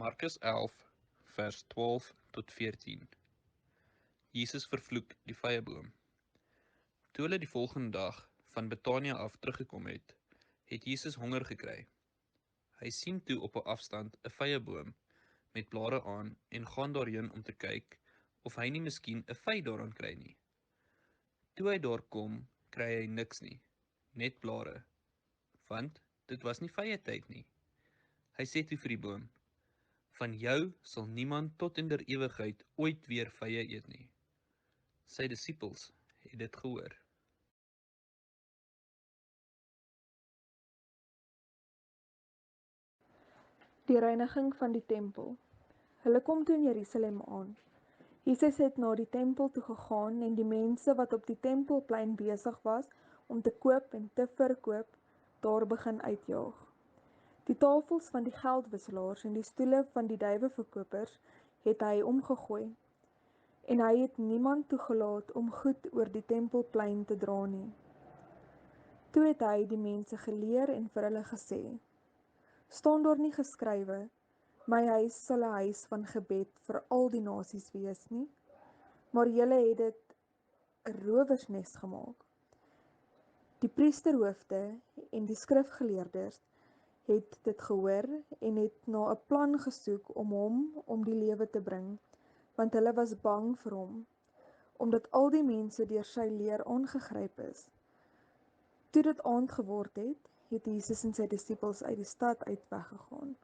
Markus 11 vers 12 tot 14. Jesus vervloek die vyeboom. Toe hulle die volgende dag van Betania af teruggekom het, het Jesus honger gekry. Hy sien toe op 'n afstand 'n vyeboom met blare aan en gaan daarheen om te kyk of hy nie miskien 'n vy daaraan kry nie. Toe hy daar kom, kry hy niks nie, net blare, want dit was nie vye tyd nie. Hy sê toe vir die boom: "Van jou sal niemand tot in der ewigheid ooit weer vye eet nie." Sy disippels het dit gehoor. Die reiniging van die tempel. Hulle kom toe in Jerusalem aan. Jesus het na die tempel toe gegaan en die mense wat op die tempelplein besig was om te koop en te verkoop, daar begin uitjaag. Die tafels van die geldwisselaars en die stoele van die duiweverkopers het hy omgegooi, en hy het niemand toegelaat om goed oor die tempelplein te dra nie. Toe het hy die mense geleer en vir hulle gesê: "Staan daar nie geskrywe, my huis sal 'n huis van gebed vir al die nasies wees nie? Maar julle het dit 'n rowersnes gemaak." Die priesterhoofde en die skrifgeleerdes het dit gehoor en het na 'n plan gesoek om hom om die lewe te bring, want hulle was bang vir hom, omdat al die mense deur sy leer aangegryp is. Toe dit aand geword het, het Jesus en sy disippels uit die stad uit weggegaan.